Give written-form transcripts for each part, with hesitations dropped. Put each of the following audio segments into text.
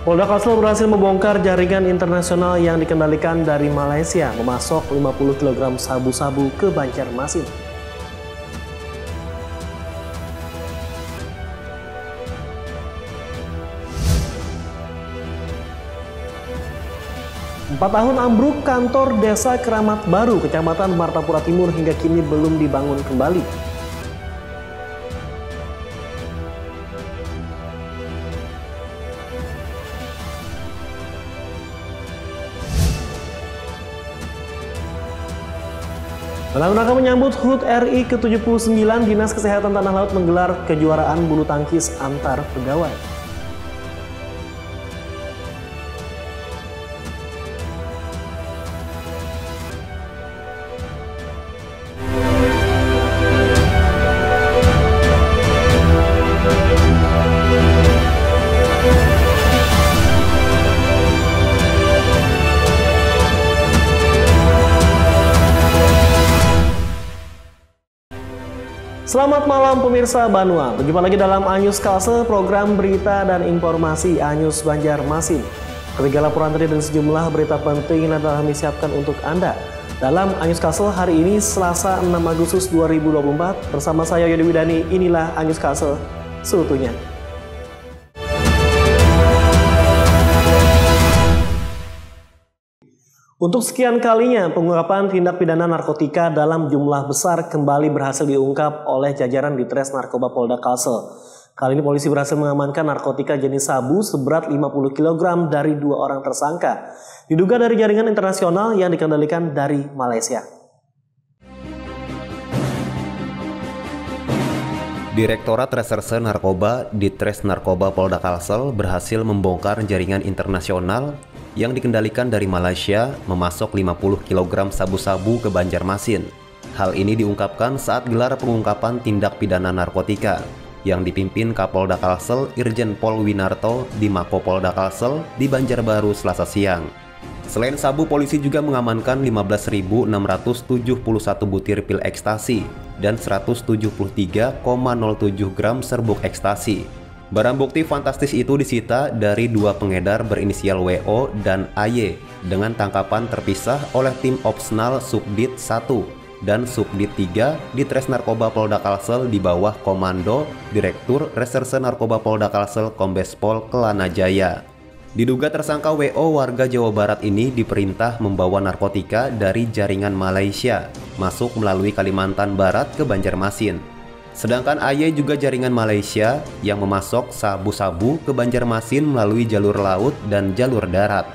Polda Kalsel berhasil membongkar jaringan internasional yang dikendalikan dari Malaysia memasok 50 kg sabu-sabu ke Banjarmasin. Empat tahun ambruk kantor Desa Keramat Baru, Kecamatan Martapura Timur hingga kini belum dibangun kembali. Dalam rangka menyambut HUT RI ke-79, Dinas Kesehatan Tanah Laut menggelar kejuaraan bulu tangkis antar pegawai. Selamat malam pemirsa Banua, berjumpa lagi dalam Anyus Kalsel, program berita dan informasi Anyus Banjarmasin. Ketiga laporan tadi dan sejumlah berita penting yang telah disiapkan untuk Anda. Dalam Anyus Kalsel hari ini Selasa 6 Agustus 2024, bersama saya Yodi Widani, inilah Anyus Kalsel seutuhnya. Untuk sekian kalinya, pengungkapan tindak pidana narkotika dalam jumlah besar kembali berhasil diungkap oleh jajaran Ditres Narkoba Polda Kalsel. Kali ini polisi berhasil mengamankan narkotika jenis sabu seberat 50 kg dari 2 orang tersangka. Diduga dari jaringan internasional yang dikendalikan dari Malaysia. Direktorat Reserse Narkoba Ditres Narkoba Polda Kalsel berhasil membongkar jaringan internasional yang dikendalikan dari Malaysia memasok 50 kg sabu-sabu ke Banjarmasin. Hal ini diungkapkan saat gelar pengungkapan tindak pidana narkotika yang dipimpin Kapolda Kalsel Irjen Pol Winarto di Mako Polda Kalsel di Banjarbaru Selasa siang. Selain sabu, polisi juga mengamankan 15.671 butir pil ekstasi dan 173,07 gram serbuk ekstasi. Barang bukti fantastis itu disita dari 2 pengedar berinisial WO dan AY dengan tangkapan terpisah oleh tim Opsnal Subdit 1 dan Subdit 3 Ditres Narkoba Polda Kalsel di bawah Komando Direktur Reserse Narkoba Polda Kalsel Kombes Pol Kelana Jaya. Diduga tersangka WO warga Jawa Barat ini diperintah membawa narkotika dari jaringan Malaysia masuk melalui Kalimantan Barat ke Banjarmasin. Sedangkan AY juga jaringan Malaysia yang memasok sabu-sabu ke Banjarmasin melalui jalur laut dan jalur darat.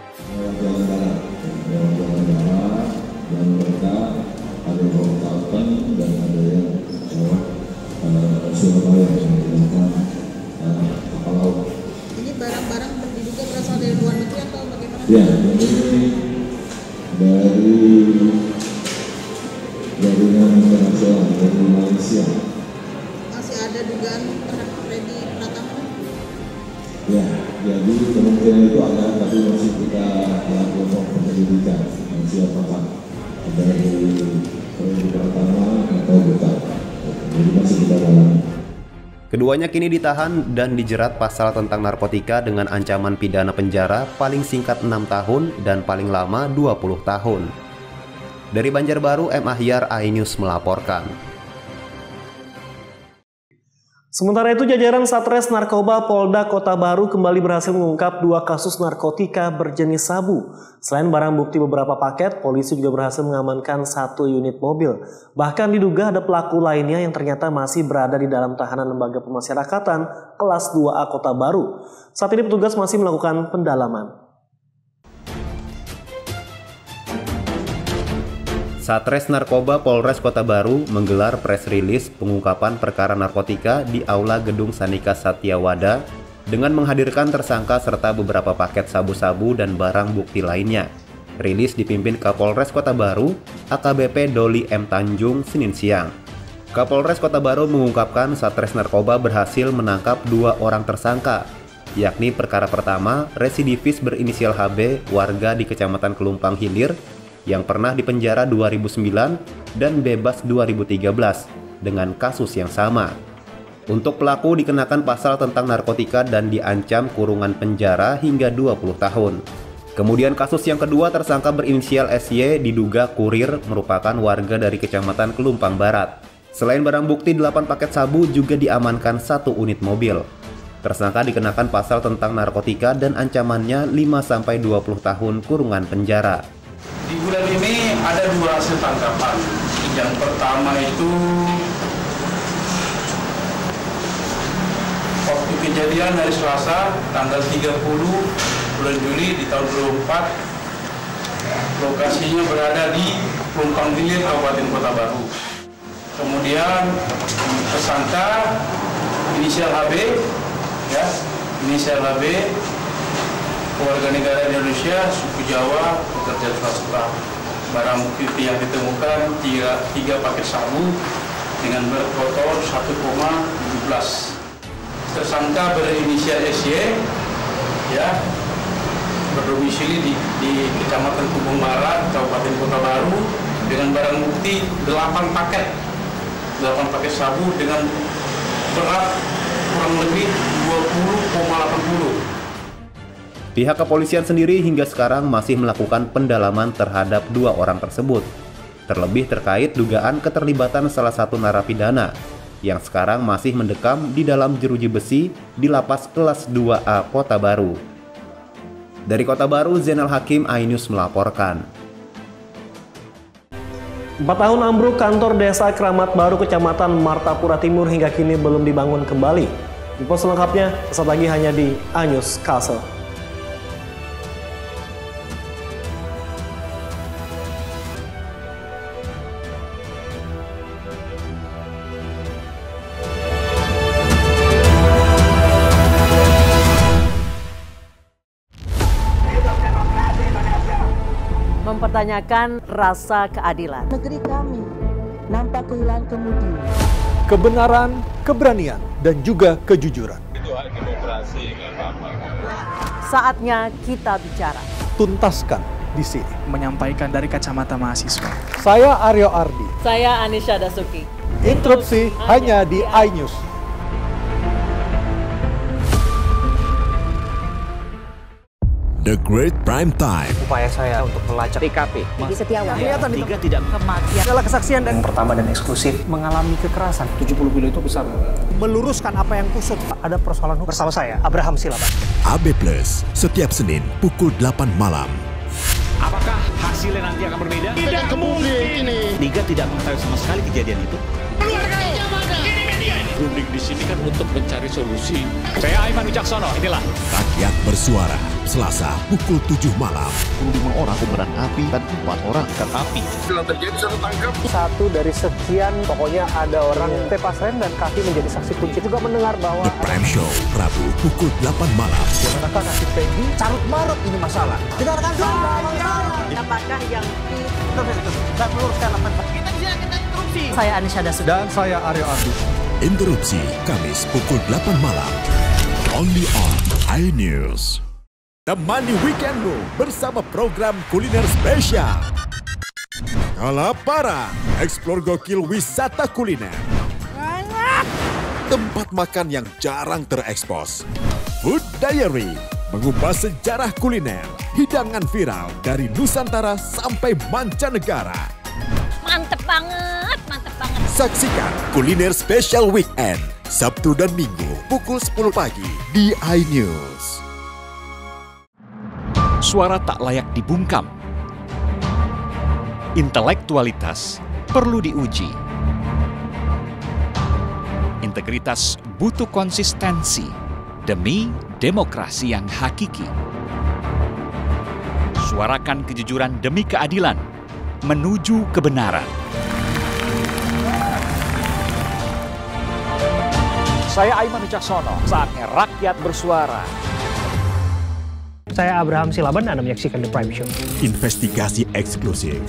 Ini barang-barang diduga berasal dari luar negeri atau bagaimana? Ya, ini dari jaringan internasional dari Malaysia. Ada dugaan terhadap Freddy Pratama? Ya, jadi kemungkinan itu ada, tapi masih kita lakukan penyelidikan siapakah dari Freddy Pratama atau bukan. Jadi masih kita dalami. Keduanya kini ditahan dan dijerat pasal tentang narkotika dengan ancaman pidana penjara paling singkat 6 tahun dan paling lama 20 tahun. Dari Banjarbaru, M. Ahyar, iNews melaporkan. Sementara itu, jajaran Satres Narkoba Polda Kota Baru kembali berhasil mengungkap 2 kasus narkotika berjenis sabu. Selain barang bukti beberapa paket, polisi juga berhasil mengamankan 1 unit mobil. Bahkan diduga ada pelaku lainnya yang ternyata masih berada di dalam tahanan Lembaga Pemasyarakatan kelas 2A Kota Baru. Saat ini petugas masih melakukan pendalaman. Satres Narkoba Polres Kota Baru menggelar press release pengungkapan perkara narkotika di Aula Gedung Sanika Satyawada dengan menghadirkan tersangka serta beberapa paket sabu-sabu dan barang bukti lainnya. Rilis dipimpin Kapolres Kota Baru, AKBP Doli M. Tanjung, Senin siang. Kapolres Kota Baru mengungkapkan Satres Narkoba berhasil menangkap 2 orang tersangka, yakni perkara pertama residivis berinisial HB warga di Kecamatan Kelumpang Hilir yang pernah dipenjara 2009 dan bebas 2013 dengan kasus yang sama. Untuk pelaku dikenakan pasal tentang narkotika dan diancam kurungan penjara hingga 20 tahun. Kemudian kasus yang kedua, tersangka berinisial SY diduga kurir merupakan warga dari Kecamatan Kelumpang Barat. Selain barang bukti 8 paket sabu, juga diamankan 1 unit mobil. Tersangka dikenakan pasal tentang narkotika dan ancamannya 5-20 tahun kurungan penjara. Di bulan ini ada 2 hasil tangkapan. Yang pertama itu waktu kejadian hari Selasa tanggal 30 bulan Juli di tahun 2024, lokasinya berada di Pelumpang Hilir, Kabupaten Kota Baru. Kemudian tersangka inisial HB, ya, inisial HB, warga negara Indonesia, suku Jawa, pekerja swasta. Barang bukti yang ditemukan 3 paket sabu dengan berat kotor 1,17. Tersangka berinisial SY, ya, berdomisili di Kecamatan Kelumpang Barat, Kabupaten Kota Baru, dengan barang bukti 8 paket sabu dengan berat kurang lebih 20,80. Pihak kepolisian sendiri hingga sekarang masih melakukan pendalaman terhadap 2 orang tersebut, terlebih terkait dugaan keterlibatan salah satu narapidana yang sekarang masih mendekam di dalam jeruji besi di Lapas Kelas 2A Kota Baru. Dari Kota Baru, Zainal Hakim, iNews melaporkan. 4 tahun ambruk kantor desa Keramat Baru Kecamatan Martapura Timur hingga kini belum dibangun kembali. Info selengkapnya sesaat lagi hanya di iNews Kalsel. Mempertanyakan rasa keadilan. Negeri kami nampak kehilangan kemudi. Kebenaran, keberanian, dan juga kejujuran. Itu hak demokrasi, nggak apa-apa. Saatnya kita bicara. Tuntaskan di sini. Menyampaikan dari kacamata mahasiswa. Saya Aryo Ardi. Saya Anisha Dasuki. Interupsi hanya di iNews. The Great Prime Time. Upaya saya untuk melacak TKP. Di Setiawan. Kelihatan tiga tidak Kematian. adalah kesaksian dan pertama dan eksklusif mengalami kekerasan. 70 kilo itu besar. Meluruskan apa yang kusut. Ada persoalan hukum. Bersama saya, Abraham Silaban. AB Plus, setiap Senin pukul 8 malam. Apakah hasilnya nanti akan berbeda? Tidak mungkin ini. Liga tidak mengetahui sama sekali kejadian itu. Runding di sini kan untuk mencari solusi. Saya Aiman Wicaksono, inilah Rakyat Bersuara, Selasa pukul 7 malam. 25 orang kobaran api dan 4 orang ikan api. Setelah terjadi saya tangkap. 1 dari sekian, pokoknya ada orang tepas rem dan kaki menjadi saksi kunci. Juga mendengar bahwa The Prime Show, Rabu pukul 8 malam. mengatakan nasib Peggy carut marut ini masalah. Dengarkan dulu. Apakah yang Dan meluruskan apa? saya Anisha Dasuki. Dan saya Aryo Ardi. Interupsi Kamis pukul 8 malam. Only on iNews. Temani weekendmu bersama program kuliner spesial. Kalaparan, eksplor gokil wisata kuliner. Tempat makan yang jarang terekspos. Food Diary, mengupas sejarah kuliner, hidangan viral dari Nusantara sampai mancanegara. Mantep banget, mantep banget. Saksikan Kuliner Special Weekend, Sabtu dan Minggu pukul 10 pagi di iNews. Suara tak layak dibungkam. Intelektualitas perlu diuji. Integritas butuh konsistensi demi demokrasi yang hakiki. Suarakan kejujuran demi keadilan menuju kebenaran. Saya Aiman Wicaksono, saatnya rakyat bersuara. Saya Abraham Silaban, Anda menyaksikan The Prime Show. Investigasi eksklusif.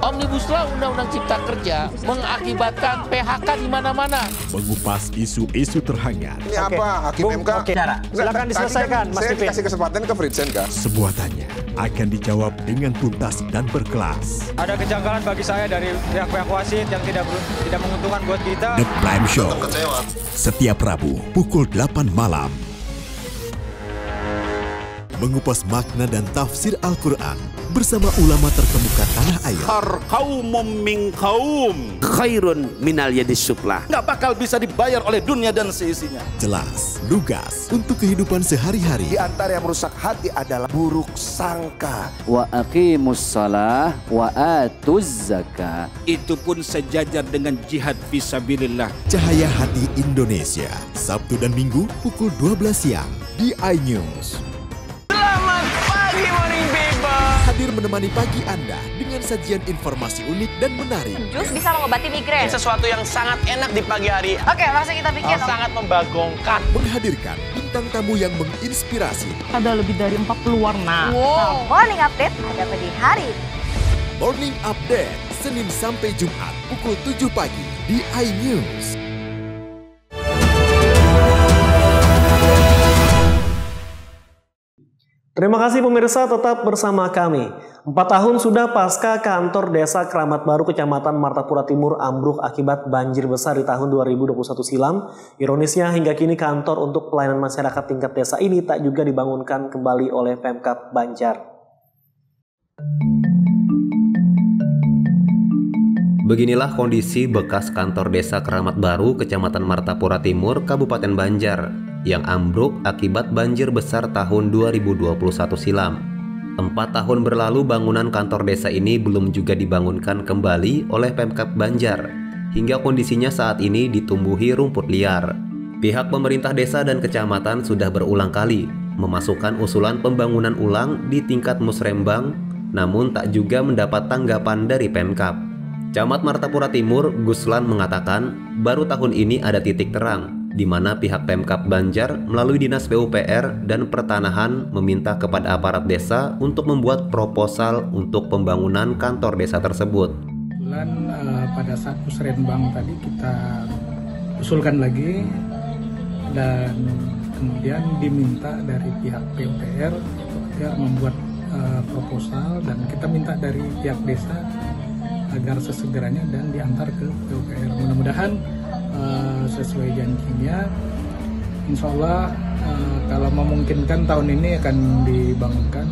Omnibus Law Undang-Undang Cipta Kerja mengakibatkan PHK di mana-mana. Mengupas isu-isu terhangat. Ini apa? Hakim MK? Silakan diselesaikan, Mas Pipin. Saya kasih kesempatan ke Fritsen, Kak. Sebuah tanya akan dijawab dengan tuntas dan berkelas. Ada kejanggalan bagi saya dari pihak-pihak wasit yang tidak menguntungkan buat kita. The Prime Show, setiap Rabu pukul 8 malam. Mengupas makna dan tafsir Al-Quran bersama ulama terkemuka tanah air. Qaumum min qaum khairun minal yadis suflah. Nggak bakal bisa dibayar oleh dunia dan seisinya. Jelas, lugas untuk kehidupan sehari-hari. Di antara yang merusak hati adalah buruk sangka. Wa aqimus shalah wa atuz zakah. Itu pun sejajar dengan jihad fisabilillah. Cahaya Hati Indonesia, Sabtu dan Minggu pukul 12 siang di iNews. Selamat pagi Morning People. Hadir menemani pagi Anda dengan sajian informasi unik dan menarik. Jus bisa mengobati migrain. Sesuatu yang sangat enak di pagi hari. Oke, langsung kita bikin. Sangat membagongkan. Menghadirkan bintang tamu yang menginspirasi. Ada lebih dari 40 warna. Wow. Morning Update ada di hari. Morning Update, Senin sampai Jumat pukul 7 pagi di iNews. Terima kasih pemirsa, tetap bersama kami. 4 tahun sudah pasca kantor desa Keramat Baru Kecamatan Martapura Timur ambruk akibat banjir besar di tahun 2021 silam. Ironisnya hingga kini kantor untuk pelayanan masyarakat tingkat desa ini tak juga dibangunkan kembali oleh Pemkab Banjar. Beginilah kondisi bekas kantor desa Keramat Baru Kecamatan Martapura Timur, Kabupaten Banjar yang ambruk akibat banjir besar tahun 2021 silam. 4 tahun berlalu bangunan kantor desa ini belum juga dibangunkan kembali oleh Pemkab Banjar, hingga kondisinya saat ini ditumbuhi rumput liar. Pihak pemerintah desa dan kecamatan sudah berulang kali memasukkan usulan pembangunan ulang di tingkat musrembang, namun tak juga mendapat tanggapan dari Pemkab. Camat Martapura Timur, Guslan mengatakan, baru tahun ini ada titik terang di mana pihak Pemkab Banjar melalui Dinas PUPR dan Pertanahan meminta kepada aparat desa untuk membuat proposal untuk pembangunan kantor desa tersebut. Kebetulan pada saat musrenbang tadi kita usulkan lagi dan kemudian diminta dari pihak PUPR agar membuat proposal, dan kita minta dari pihak desa agar sesegeranya dan diantar ke PUPR. Mudah-mudahan sesuai janjinya, insya Allah kalau memungkinkan tahun ini akan dibangunkan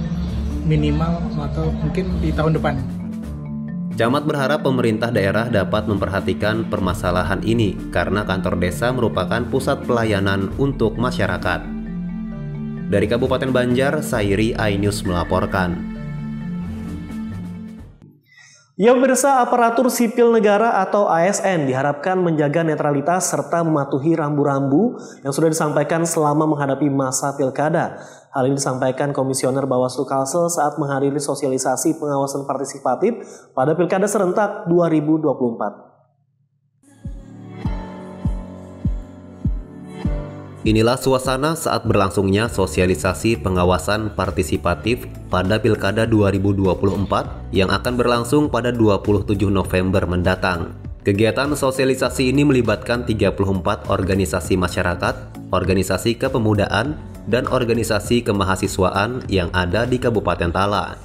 minimal atau mungkin di tahun depan. Camat berharap pemerintah daerah dapat memperhatikan permasalahan ini karena kantor desa merupakan pusat pelayanan untuk masyarakat. Dari Kabupaten Banjar, Sairi iNews melaporkan. Ya pemirsa, aparatur sipil negara atau ASN diharapkan menjaga netralitas serta mematuhi rambu-rambu yang sudah disampaikan selama menghadapi masa pilkada. Hal ini disampaikan Komisioner Bawaslu Kalsel saat menghadiri sosialisasi pengawasan partisipatif pada Pilkada Serentak 2024. Inilah suasana saat berlangsungnya sosialisasi pengawasan partisipatif pada Pilkada 2024 yang akan berlangsung pada 27 November mendatang. Kegiatan sosialisasi ini melibatkan 34 organisasi masyarakat, organisasi kepemudaan, dan organisasi kemahasiswaan yang ada di Kabupaten Tala.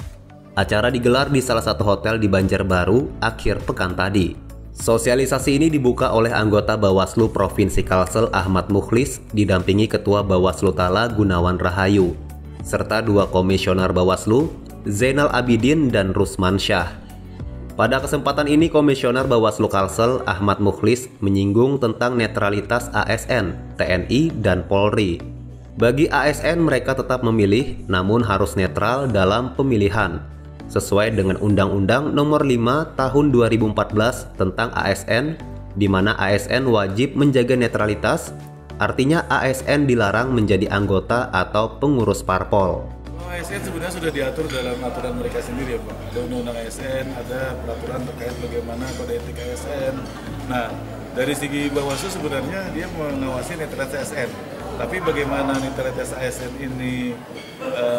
Acara digelar di salah satu hotel di Banjarbaru akhir pekan tadi. Sosialisasi ini dibuka oleh anggota Bawaslu Provinsi Kalsel Ahmad Mukhlis didampingi Ketua Bawaslu Tala Gunawan Rahayu, serta 2 komisioner Bawaslu, Zainal Abidin dan Rusman Syah. Pada kesempatan ini Komisioner Bawaslu Kalsel Ahmad Mukhlis menyinggung tentang netralitas ASN, TNI, dan Polri. Bagi ASN mereka tetap memilih namun harus netral dalam pemilihan, sesuai dengan Undang-Undang Nomor 5 Tahun 2014 tentang ASN, di mana ASN wajib menjaga netralitas, artinya ASN dilarang menjadi anggota atau pengurus parpol. ASN sebenarnya sudah diatur dalam aturan mereka sendiri ya Pak. Ada Undang-Undang ASN, ada peraturan terkait bagaimana kode etik ASN. Nah, dari segi Bawaslu sebenarnya dia mengawasi netralitas ASN. Tapi bagaimana netralitas ASN ini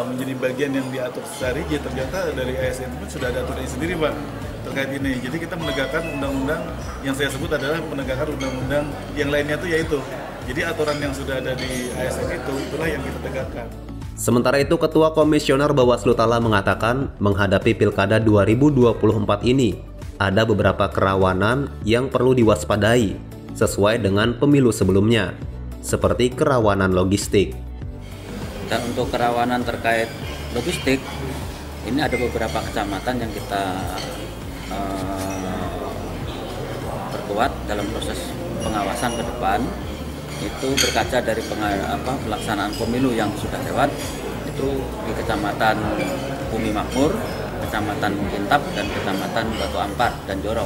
menjadi bagian yang diatur secara rigid, ternyata dari ASN pun sudah ada aturan sendiri Pak terkait ini. Jadi kita menegakkan undang-undang yang saya sebut adalah menegakkan undang-undang yang lainnya itu yaitu. Jadi aturan yang sudah ada di ASN itu, itulah yang kita tegakkan. Sementara itu, Ketua Komisioner Bawaslu Tala mengatakan menghadapi Pilkada 2024 ini ada beberapa kerawanan yang perlu diwaspadai sesuai dengan pemilu sebelumnya, seperti kerawanan logistik. Dan untuk kerawanan terkait logistik, ini ada beberapa kecamatan yang kita perkuat dalam proses pengawasan ke depan. Itu berkaca dari pelaksanaan pemilu yang sudah lewat, itu di Kecamatan Bumi Makmur, Kecamatan Kintap, dan Kecamatan Batu Ampar dan Jorok.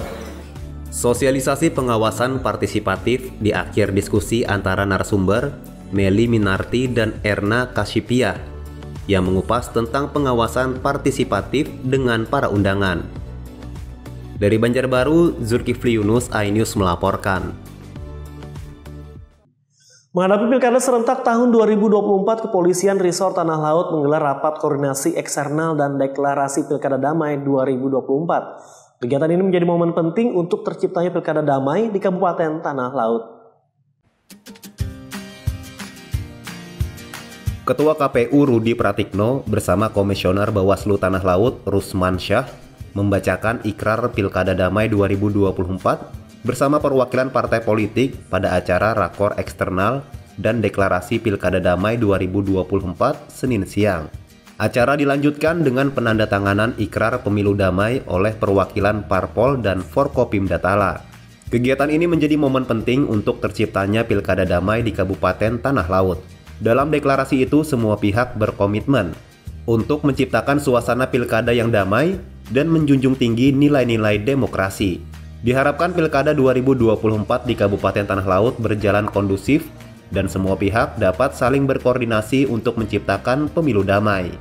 Sosialisasi pengawasan partisipatif di akhir diskusi antara narasumber Meli Minarti dan Erna Kasyipia yang mengupas tentang pengawasan partisipatif dengan para undangan. Dari Banjarbaru, Zulkifli Yunus, iNews melaporkan. Menghadapi Pilkada serentak tahun 2024, Kepolisian Resort Tanah Laut menggelar rapat koordinasi eksternal dan deklarasi Pilkada Damai 2024. Kegiatan ini menjadi momen penting untuk terciptanya Pilkada Damai di Kabupaten Tanah Laut. Ketua KPU Rudi Pratikno bersama Komisioner Bawaslu Tanah Laut Rusman Syah membacakan ikrar Pilkada Damai 2024 bersama perwakilan partai politik pada acara Rakor Eksternal dan Deklarasi Pilkada Damai 2024 Senin siang. Acara dilanjutkan dengan penandatanganan ikrar pemilu damai oleh perwakilan Parpol dan Forkopimda Tala. Kegiatan ini menjadi momen penting untuk terciptanya Pilkada Damai di Kabupaten Tanah Laut. Dalam deklarasi itu, semua pihak berkomitmen untuk menciptakan suasana pilkada yang damai dan menjunjung tinggi nilai-nilai demokrasi. Diharapkan Pilkada 2024 di Kabupaten Tanah Laut berjalan kondusif dan semua pihak dapat saling berkoordinasi untuk menciptakan pemilu damai.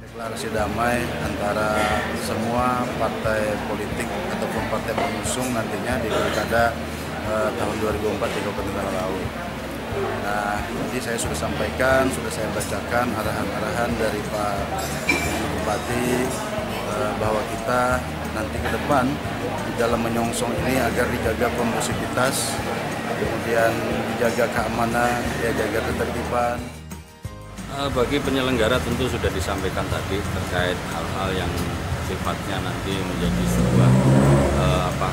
Deklarasi damai antara semua partai politik ataupun partai pengusung nantinya di Pilkada tahun 2024 di Kabupaten Tanah Laut. Nah, jadi saya sudah sampaikan, sudah saya bacakan arahan-arahan dari Pak Bupati bahwa kita nanti ke depan di dalam menyongsong ini agar dijaga kondusivitas, kemudian dijaga keamanan, jaga ketertiban. Bagi penyelenggara tentu sudah disampaikan tadi terkait hal-hal yang sifatnya nanti menjadi sebuah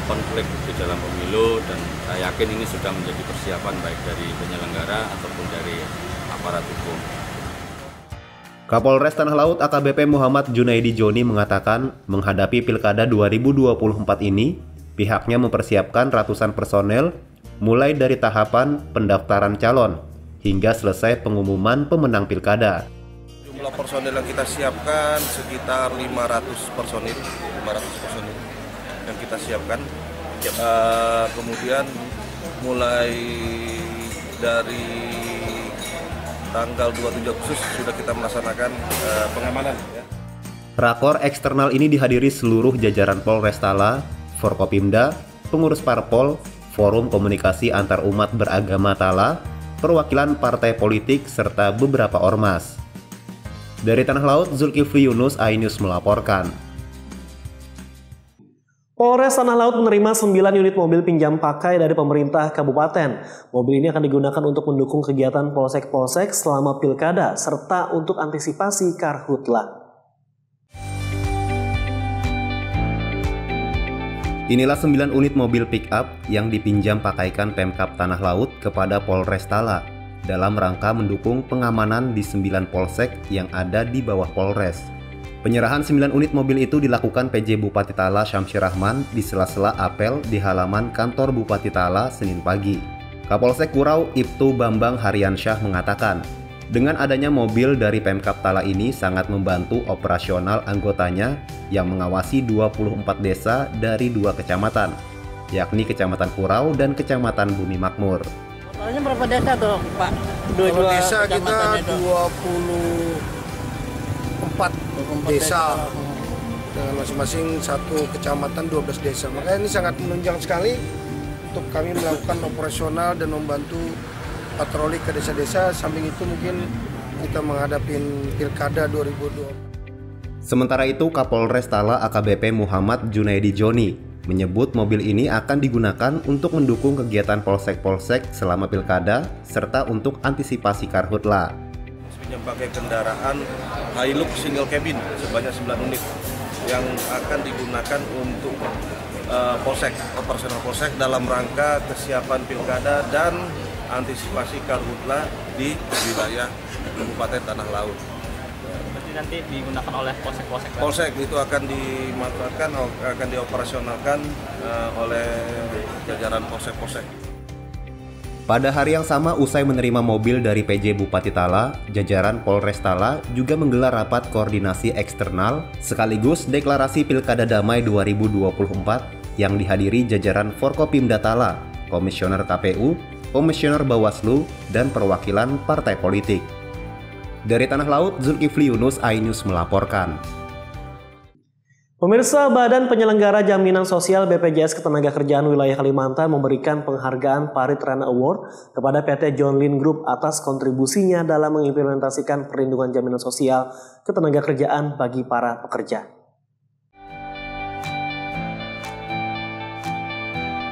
konflik di dalam pemilu, dan saya yakin ini sudah menjadi persiapan baik dari penyelenggara ataupun dari aparat hukum. Kapolres Tanah Laut AKBP Muhammad Junaidi Joni mengatakan menghadapi Pilkada 2024 ini, pihaknya mempersiapkan ratusan personel mulai dari tahapan pendaftaran calon hingga selesai pengumuman pemenang Pilkada. Jumlah personel yang kita siapkan sekitar 500 personil yang kita siapkan. Kemudian mulai dari tanggal 27 Agustus sudah kita melaksanakan pengamanan. Rakor eksternal ini dihadiri seluruh jajaran Polres Tala, Forkopimda, pengurus Parpol, Forum Komunikasi Antar Umat Beragama Tala, perwakilan partai politik, serta beberapa ormas. Dari Tanah Laut, Zulkifli Yunus, iNews melaporkan. Polres Tanah Laut menerima 9 unit mobil pinjam pakai dari pemerintah kabupaten. Mobil ini akan digunakan untuk mendukung kegiatan polsek-polsek selama pilkada serta untuk antisipasi karhutla. Inilah 9 unit mobil pick-up yang dipinjam pakaikan Pemkab Tanah Laut kepada Polres Tala dalam rangka mendukung pengamanan di 9 polsek yang ada di bawah Polres. Penyerahan 9 unit mobil itu dilakukan PJ Bupati Tala Syamsir Rahman di sela-sela apel di halaman kantor Bupati Tala Senin pagi. Kapolsek Kurau Ibtu Bambang Haryansyah mengatakan, dengan adanya mobil dari Pemkab Tala ini sangat membantu operasional anggotanya yang mengawasi 24 desa dari 2 kecamatan, yakni Kecamatan Kurau dan Kecamatan Bumi Makmur. Totalnya berapa desa tuh, Pak? Kalau desa kita 24 desa dengan masing-masing satu kecamatan 12 desa. Makanya ini sangat menunjang sekali untuk kami melakukan operasional dan membantu patroli ke desa-desa. Samping itu mungkin kita menghadapi Pilkada 2024. Sementara itu, Kapolres Tala AKBP Muhammad Junaidi Joni menyebut mobil ini akan digunakan untuk mendukung kegiatan polsek-polsek selama pilkada serta untuk antisipasi karhutla. yang pakai kendaraan Hilux single cabin sebanyak 9 unit yang akan digunakan untuk polsek, operasional polsek dalam rangka kesiapan pilkada dan antisipasi karhutla di wilayah Kabupaten Tanah Laut. Berarti nanti digunakan oleh polsek-polsek? Polsek itu akan dimanfaatkan, akan dioperasionalkan oleh jajaran polsek-polsek. Pada hari yang sama, usai menerima mobil dari PJ Bupati Tala, jajaran Polres Tala juga menggelar rapat koordinasi eksternal sekaligus deklarasi Pilkada Damai 2024 yang dihadiri jajaran Forkopimda Tala, Komisioner KPU, Komisioner Bawaslu, dan perwakilan partai politik. Dari Tanah Laut, Zulkifli Yunus, iNews melaporkan. Pemirsa, Badan Penyelenggara Jaminan Sosial BPJS Ketenagakerjaan Wilayah Kalimantan memberikan penghargaan Paritrana Award kepada PT John Lynn Group atas kontribusinya dalam mengimplementasikan perlindungan jaminan sosial ketenagakerjaan bagi para pekerja.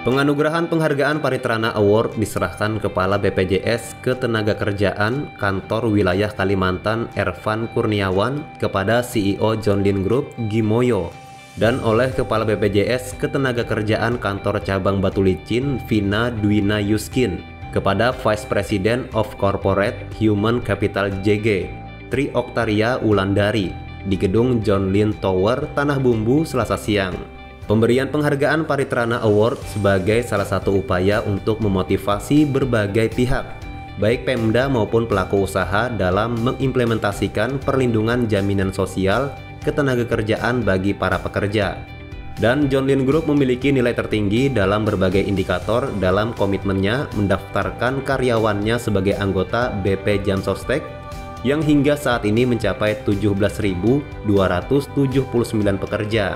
Penganugerahan penghargaan Paritrana Award diserahkan Kepala BPJS Ketenagakerjaan Kantor Wilayah Kalimantan Ervan Kurniawan kepada CEO John Lynn Group Gimoyo dan oleh Kepala BPJS Ketenagakerjaan Kantor Cabang Batu Licin Vina Dwina Yuskin kepada Vice President of Corporate Human Capital JG Tri Oktaria Wulandari di gedung John Lynn Tower Tanah Bumbu Selasa siang. Pemberian penghargaan Paritrana Award sebagai salah satu upaya untuk memotivasi berbagai pihak, baik Pemda maupun pelaku usaha dalam mengimplementasikan perlindungan jaminan sosial ketenagakerjaan bagi para pekerja. Dan John Lynn Group memiliki nilai tertinggi dalam berbagai indikator dalam komitmennya mendaftarkan karyawannya sebagai anggota BP Jamsostek yang hingga saat ini mencapai 17.279 pekerja.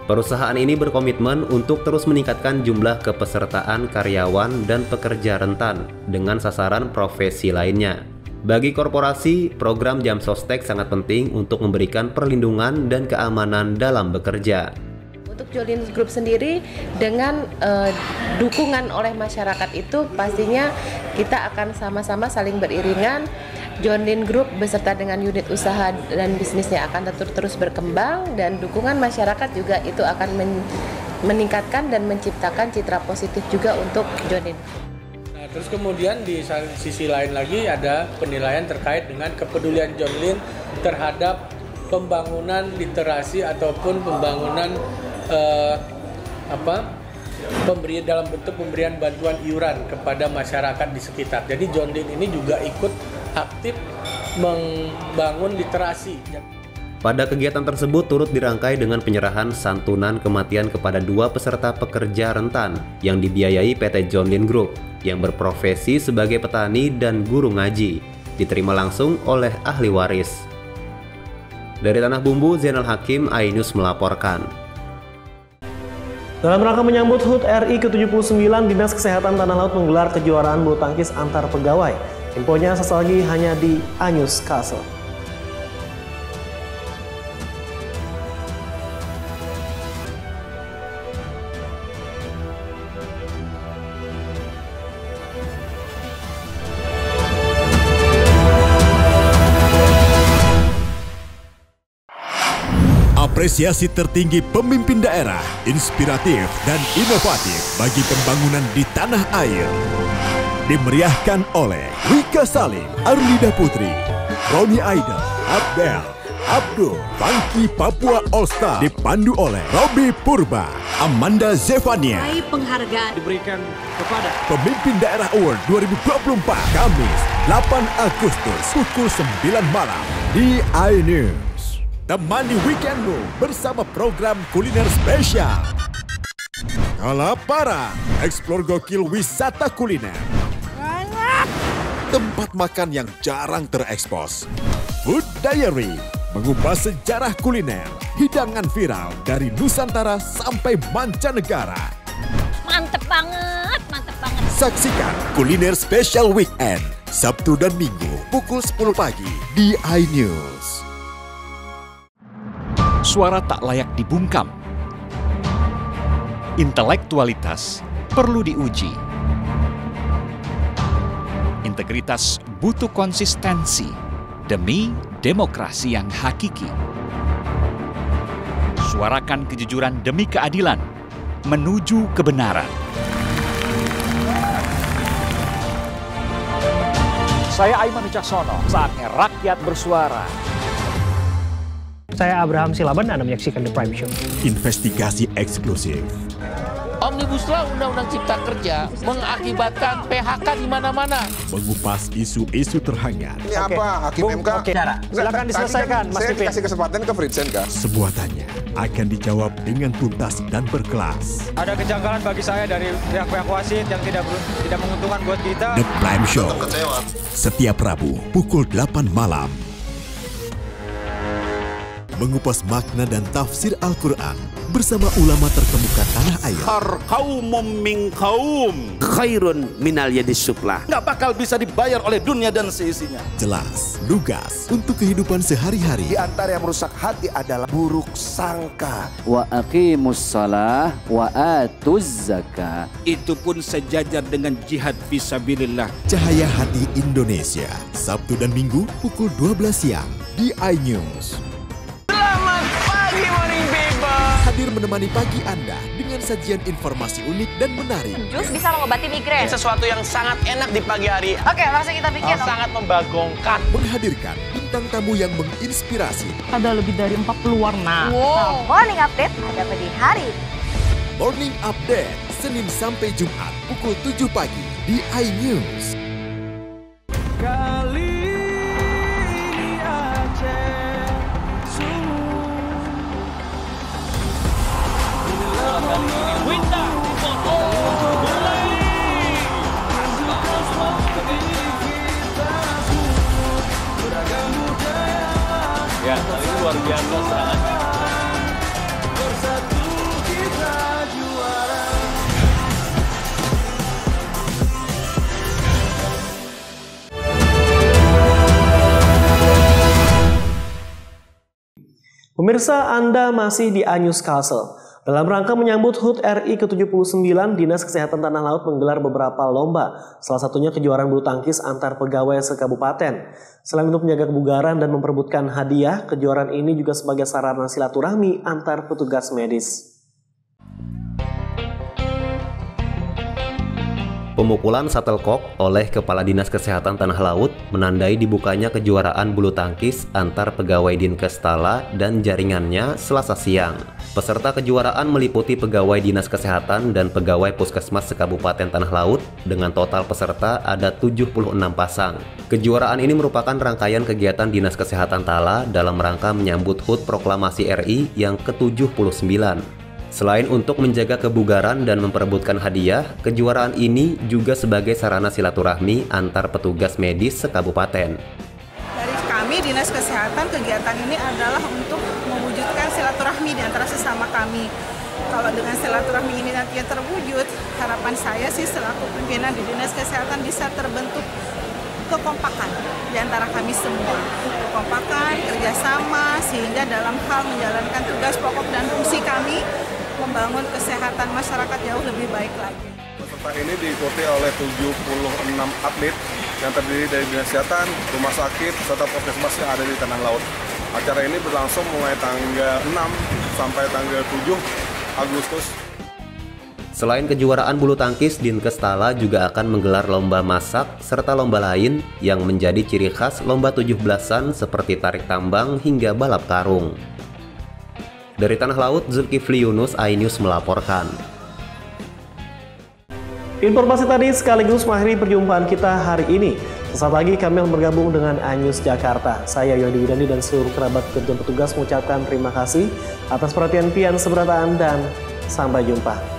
Perusahaan ini berkomitmen untuk terus meningkatkan jumlah kepesertaan karyawan dan pekerja rentan dengan sasaran profesi lainnya. Bagi korporasi, program Jamsostek sangat penting untuk memberikan perlindungan dan keamanan dalam bekerja. Untuk John Lynn Group sendiri, dengan dukungan oleh masyarakat itu pastinya kita akan sama-sama saling beriringan. John Lynn Group beserta dengan unit usaha dan bisnisnya akan terus berkembang, dan dukungan masyarakat juga itu akan meningkatkan dan menciptakan citra positif juga untuk John Lynn. Nah, terus kemudian di sisi lain lagi ada penilaian terkait dengan kepedulian John Lynn terhadap pembangunan literasi ataupun pembangunan dalam bentuk pemberian bantuan iuran kepada masyarakat di sekitar. Jadi John Lynn ini juga ikut aktif membangun literasi. Pada kegiatan tersebut turut dirangkai dengan penyerahan santunan kematian kepada 2 peserta pekerja rentan yang dibiayai PT John Lynn Group yang berprofesi sebagai petani dan guru ngaji, diterima langsung oleh ahli waris. Dari Tanah Bumbu, Zainal Hakim, iNews melaporkan. Dalam rangka menyambut HUT RI ke-79, Dinas Kesehatan Tanah Laut menggelar kejuaraan bulu tangkis antar pegawai. Infonya sesaat lagi hanya di iNews Castle. Apresiasi tertinggi pemimpin daerah, inspiratif dan inovatif bagi pembangunan di tanah air. Dimeriahkan oleh Wika Salim, Arlida Putri, Roni Aida, Abdel, Abdul, Funky Papua All Star, dipandu oleh Robi Purba, Amanda Zevania. Penghargaan diberikan kepada Pemimpin Daerah Award 2024, Kamis 8 Agustus pukul 9 malam di iNews. Temani weekendmu bersama program kuliner spesial. Kalaparan, eksplor gokil wisata kuliner. Tempat makan yang jarang terekspos. Food Diary, mengupas sejarah kuliner, hidangan viral dari Nusantara sampai mancanegara. Mantep banget, mantep banget. Saksikan Kuliner Special Weekend, Sabtu dan Minggu pukul 10 pagi di iNews. Suara tak layak dibungkam. Intelektualitas perlu diuji. Integritas butuh konsistensi. demi demokrasi yang hakiki. Suarakan kejujuran demi keadilan, menuju kebenaran. Saya Aiman Wicaksono, saatnya rakyat bersuara. Saya Abraham Silaban, Anda menyaksikan The Prime Show. Investigasi eksklusif. Omnibus Law Undang-Undang Cipta Kerja mengakibatkan PHK di mana-mana. Mengupas isu-isu terhangat. Ini apa? Hakim MK? Silakan diselesaikan, Mas Tipi. Saya kasih kesempatan ke Fritsen, Kak. Semua tanya akan dijawab dengan tuntas dan berkelas. Ada kejanggalan bagi saya dari pihak-pihak wasit yang tidak menguntungkan buat kita. The Prime Show. Setiap Rabu pukul 8 malam. Mengupas makna dan tafsir Al-Quran bersama ulama terkemuka tanah air. Kaumum min kaum khairun minal yadis suflah. Nggak bakal bisa dibayar oleh dunia dan seisinya. Jelas, lugas untuk kehidupan sehari-hari. Di antara yang merusak hati adalah buruk sangka. Wa aqimus shalah wa atuz zakah. Itu pun sejajar dengan jihad fisabilillah. Cahaya Hati Indonesia, Sabtu dan Minggu pukul 12 siang di iNews. Selamat pagi Morning People. Hadir menemani pagi Anda dengan sajian informasi unik dan menarik. Jus bisa mengobati migrain. Sesuatu yang sangat enak di pagi hari. Oke, langsung kita bikin. Sangat membagongkan. Menghadirkan bintang tamu yang menginspirasi. Ada lebih dari 40 warna. Wow. Morning Update ada di hari. Morning Update, Senin sampai Jumat pukul 7 pagi di iNews. Kali ini Aceh Winda Ya, kali ini luar biasa serangannya. Bersatu kita juara. Pemirsa, Anda masih di iNews Castle. Dalam rangka menyambut HUT RI ke-79, Dinas Kesehatan Tanah Laut menggelar beberapa lomba, salah satunya kejuaraan bulu tangkis antar pegawai sekabupaten. Selain untuk menjaga kebugaran dan memperebutkan hadiah, kejuaraan ini juga sebagai sarana silaturahmi antar petugas medis. Pemukulan shuttlecock oleh Kepala Dinas Kesehatan Tanah Laut menandai dibukanya kejuaraan bulu tangkis antar pegawai Dinkes Tala dan jaringannya Selasa siang. Peserta kejuaraan meliputi pegawai Dinas Kesehatan dan pegawai Puskesmas Sekabupaten Tanah Laut dengan total peserta ada 76 pasang. Kejuaraan ini merupakan rangkaian kegiatan Dinas Kesehatan Tala dalam rangka menyambut HUT Proklamasi RI yang ke-79. Selain untuk menjaga kebugaran dan memperebutkan hadiah, kejuaraan ini juga sebagai sarana silaturahmi antar petugas medis sekabupaten. Dari kami Dinas Kesehatan, kegiatan ini adalah untuk mewujudkan silaturahmi di antara sesama kami. Kalau dengan silaturahmi ini nantinya terwujud, harapan saya sih selaku pimpinan di Dinas Kesehatan bisa terbentuk kekompakan di antara kami semua. Kekompakan, kerjasama, sehingga dalam hal menjalankan tugas pokok dan fungsi kami, membangun kesehatan masyarakat jauh lebih baik lagi. Peserta ini diikuti oleh 76 atlet yang terdiri dari Dinas Kesehatan, rumah sakit, serta puskesmas yang ada di Tanah Laut. Acara ini berlangsung mulai tanggal 6 sampai tanggal 7 Agustus. Selain kejuaraan bulu tangkis, Dinkes Tala juga akan menggelar lomba masak serta lomba lain yang menjadi ciri khas lomba 17-an seperti tarik tambang hingga balap karung. Dari Tanah Laut, Zulkifli Yunus, iNews melaporkan. Informasi tadi sekaligus mengakhiri perjumpaan kita hari ini. Sesaat lagi kami akan bergabung dengan iNews Jakarta. Saya Yodi Widandi dan seluruh kerabat kerja petugas mengucapkan terima kasih atas perhatian pian seberataan dan sampai jumpa.